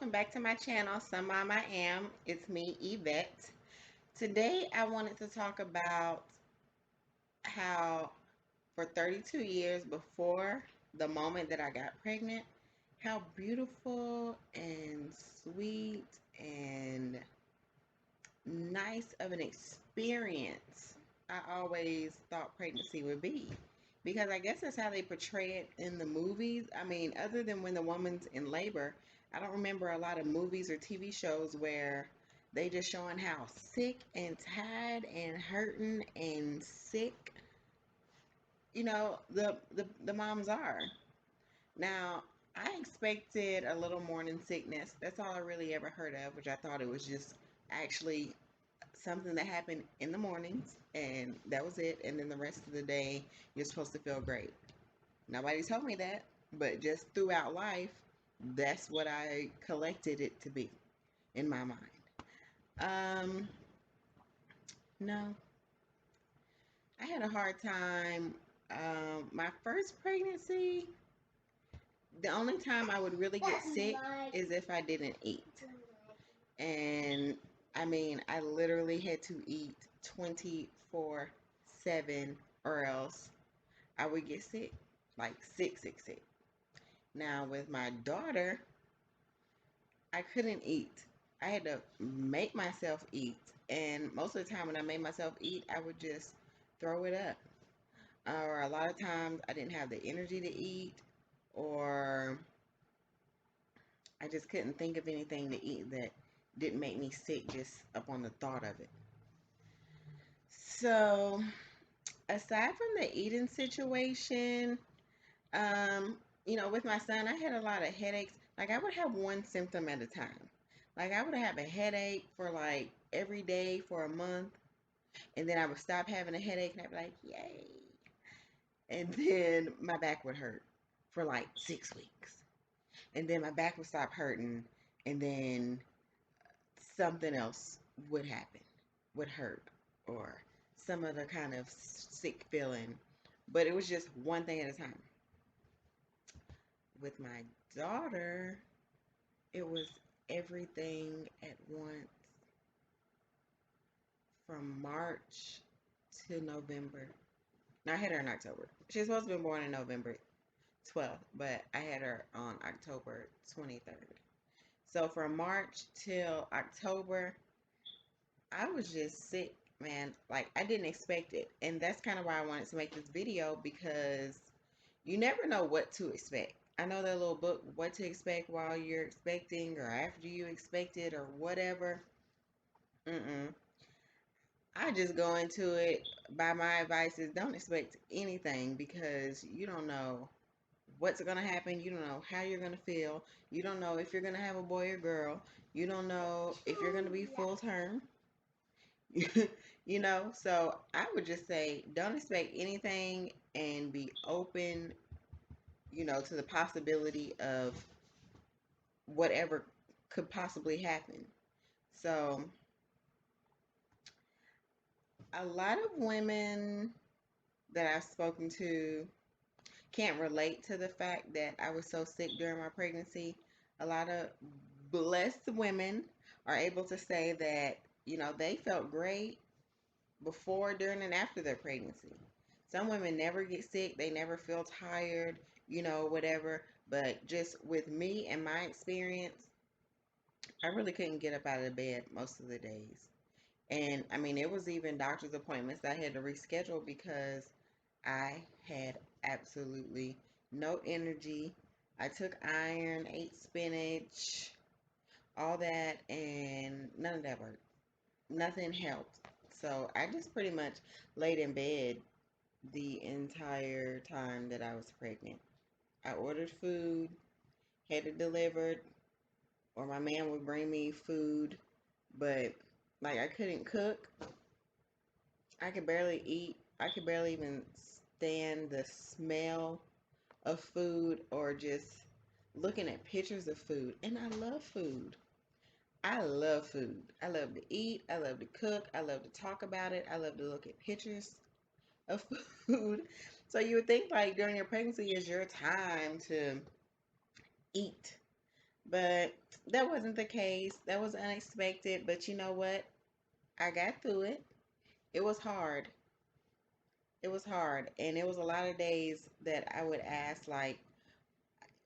welcome back to my channel, Some Mom I Am. It's me, Yvette. Today I wanted to talk about how for 32 years before the moment that I got pregnant, how beautiful and sweet and nice of an experience I always thought pregnancy would be. Because I guess that's how they portray it in the movies. I mean, other than when the woman's in labor, I don't remember a lot of movies or TV shows where they just showing how sick and tired and hurting and sick, the moms are. Now, I expected a little morning sickness. That's all I really ever heard of, which I thought it was just actually something that happened in the mornings, and that was it. And then the rest of the day, you're supposed to feel great. Nobody told me that, but just throughout life, that's what I collected it to be in my mind. Um, no, I had a hard time. My first pregnancy, the only time I would really get sick is if I didn't eat. And I mean, I literally had to eat 24/7 or else I would get sick, like sick, sick, sick. Now, with my daughter, I couldn't eat. I had to make myself eat. And most of the time, when I made myself eat, I would just throw it up. Or a lot of times, I didn't have the energy to eat, or I just couldn't think of anything to eat that didn't make me sick just upon the thought of it. So, aside from the eating situation, um, with my son, I had a lot of headaches. Like I would have one symptom at a time. Like I would have a headache for like every day for a month, and then I would stop having a headache, and I'd be like, "Yay!" And then my back would hurt for like 6 weeks, and then my back would stop hurting, and then something else would happen, would hurt, or some other kind of sick feeling. But it was just one thing at a time. With my daughter, it was everything at once from March to November. Now, I had her in October. She's supposed to be born in November 12th, but I had her on October 23rd. So from March till October, I was just sick, man. Like, I didn't expect it. And that's kind of why I wanted to make this video because you never know what to expect. I know that little book, What to Expect While You're Expecting or After You Expect It or whatever. Mm-mm. I just go into it by my advice is don't expect anything because you don't know what's going to happen. You don't know how you're going to feel. You don't know if you're going to have a boy or girl. You don't know if you're going to be full term. So I would just say don't expect anything and be open, to the possibility of whatever could possibly happen. So a lot of women that I've spoken to can't relate to the fact that I was so sick during my pregnancy. A lot of blessed women are able to say that, they felt great before, during, and after their pregnancy. Some women never get sick, they never feel tired, whatever. But just with me and my experience, I really couldn't get up out of the bed most of the days. And I mean, it was even doctor's appointments I had to reschedule because I had absolutely no energy. I took iron, ate spinach, all that, and none of that worked. Nothing helped. So I just pretty much laid in bed the entire time that I was pregnant. I ordered food, had it delivered, or my man would bring me food, but like I couldn't cook. I could barely eat. I could barely even stand the smell of food or just looking at pictures of food. And I love food. I love food. I love to eat. I love to cook. I love to talk about it. I love to look at pictures of food. So you would think like during your pregnancy is your time to eat. But that wasn't the case. That was unexpected. But you know what? I got through it. It was hard. It was hard. And it was a lot of days that I would ask, like,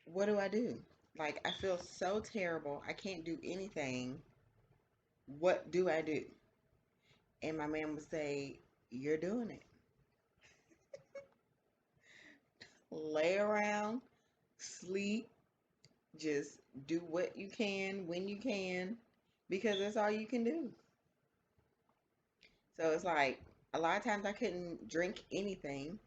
what do I do? Like, I feel so terrible. I can't do anything. What do I do? And my man would say, you're doing it. Lay around, sleep, just do what you can when you can, because that's all you can do. So it's like a lot of times I couldn't drink anything.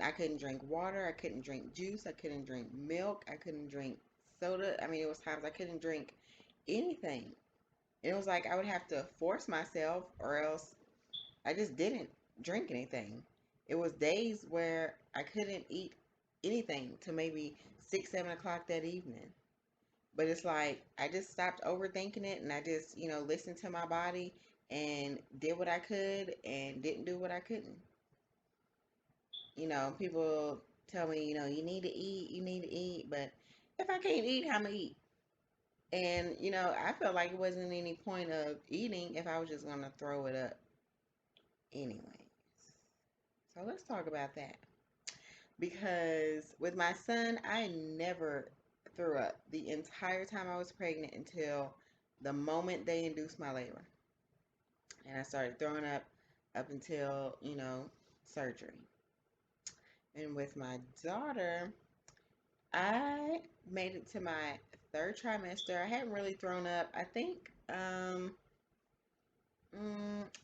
I couldn't drink water. I couldn't drink juice. I couldn't drink milk. I couldn't drink soda. I mean, it was times I couldn't drink anything. And it was like I would have to force myself, or else I just didn't drink anything. It was days where I couldn't eat anything till maybe 6, 7 o'clock that evening. But it's like I just stopped overthinking it, and I just, listened to my body and did what I could and didn't do what I couldn't. People tell me, you need to eat, you need to eat, but if I can't eat, how am I eat? And, I felt like it wasn't any point of eating if I was just going to throw it up anyways. So let's talk about that. Because with my son, I never threw up the entire time I was pregnant until the moment they induced my labor. And I started throwing up until, surgery. And with my daughter, I made it to my third trimester. I hadn't really thrown up. I think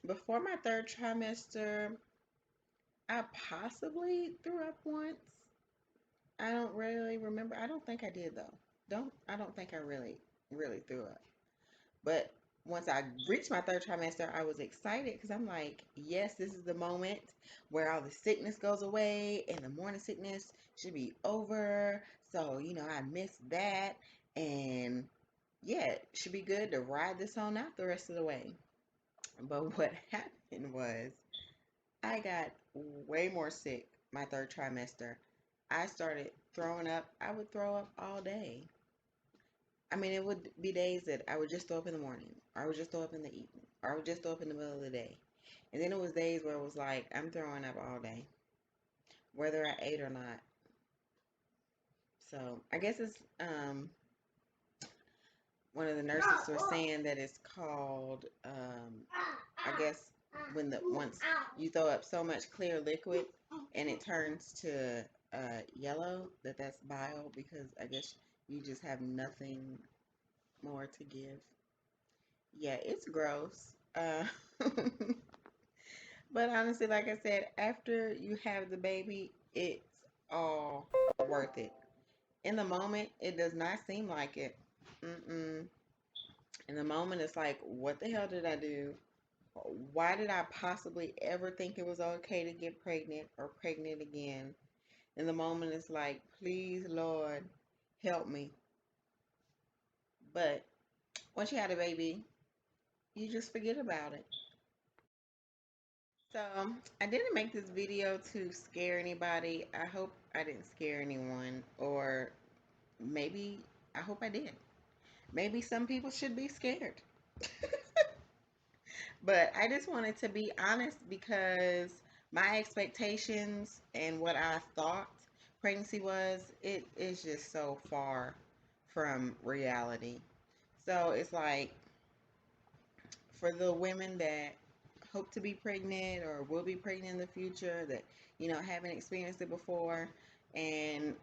before my third trimester, I possibly threw up once. I don't really remember. I don't think I did though. I don't think I really threw up. But once I reached my third trimester, I was excited because I'm like, yes, this is the moment where all the sickness goes away and the morning sickness should be over. So, I missed that. And yeah, it should be good to ride this on out the rest of the way. But what happened was I got way more sick my third trimester. I started throwing up. I would throw up all day. I mean, it would be days that I would just throw up in the morning, or I would just throw up in the evening, or I would just throw up in the middle of the day. And then it was days where it was like, I'm throwing up all day, whether I ate or not. So I guess it's one of the nurses were saying that it's called I guess when the once you throw up so much clear liquid and it turns to yellow, that's bile, because I guess you just have nothing more to give. Yeah, it's gross. But honestly, like I said, after you have the baby, it's all worth it. In the moment, it does not seem like it. Mm-mm. In the moment, it's like, what the hell did I do? Why did I possibly ever think it was okay to get pregnant or pregnant again? In the moment, it's like, please, Lord, help me. But once you had a baby, you just forget about it. So I didn't make this video to scare anybody. I hope I didn't scare anyone, or maybe I hope I did. Maybe some people should be scared. But I just wanted to be honest because my expectations and what I thought pregnancy was, it is just so far from reality. So it's like for the women that hope to be pregnant or will be pregnant in the future that, haven't experienced it before, and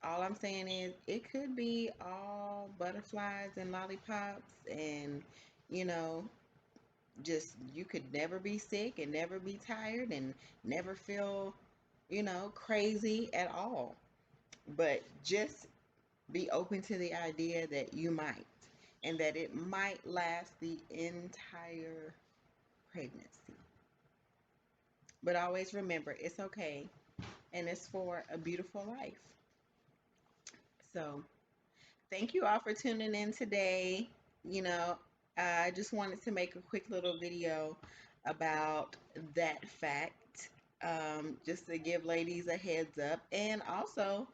all I'm saying is it could be all butterflies and lollipops and, you know, just you could never be sick and never be tired and never feel, crazy at all. But just be open to the idea that you might, and that it might last the entire pregnancy. But always remember, it's okay and it's for a beautiful life. So, thank you all for tuning in today. You know, I just wanted to make a quick little video about that fact, just to give ladies a heads up, and also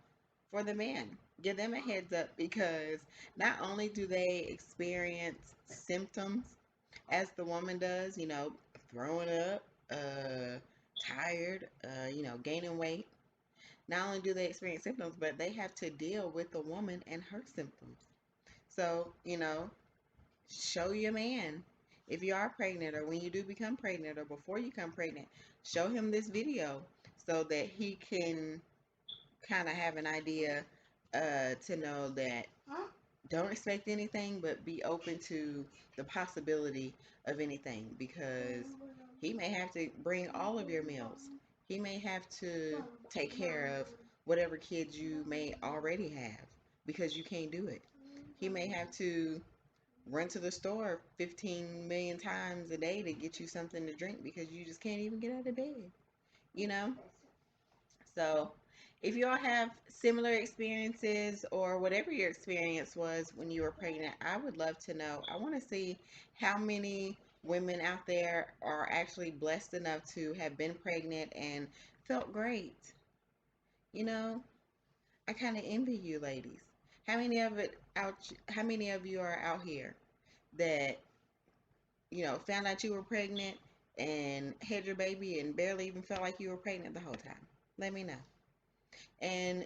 for the men. give them a heads up, because not only do they experience symptoms as the woman does, throwing up, tired, gaining weight. Not only do they experience symptoms, but they have to deal with the woman and her symptoms. So, show your man, if you are pregnant, or when you do become pregnant, or before you become pregnant, show him this video so that he can kind of have an idea, to know that don't expect anything, but be open to the possibility of anything, because he may have to bring all of your meals. He may have to take care of whatever kids you may already have because you can't do it. He may have to run to the store 15 million times a day to get you something to drink because you just can't even get out of bed, you know? So, if you all have similar experiences, or whatever your experience was when you were pregnant, I would love to know. I want to see how many women out there are actually blessed enough to have been pregnant and felt great. You know, I kind of envy you ladies. How many of you are out here that, found out you were pregnant and had your baby and barely even felt like you were pregnant the whole time? Let me know. And,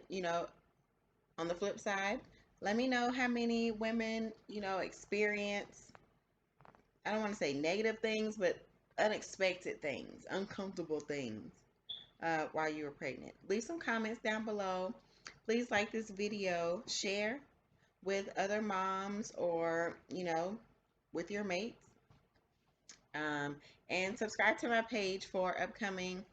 on the flip side, let me know how many women, experience, I don't want to say negative things, but unexpected things, uncomfortable things, while you were pregnant. Leave some comments down below. Please like this video, share with other moms, or, with your mates. Um, and subscribe to my page for upcoming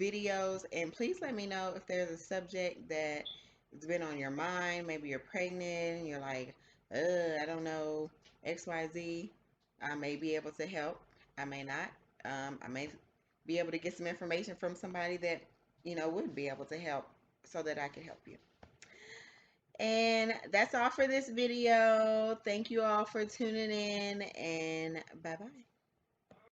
videos. And please let me know if there's a subject that has been on your mind. Maybe you're pregnant and you're like, I don't know, XYZ. I may be able to help. I may not. I may be able to get some information from somebody that, would be able to help, so that I can help you. And that's all for this video. Thank you all for tuning in, and bye bye.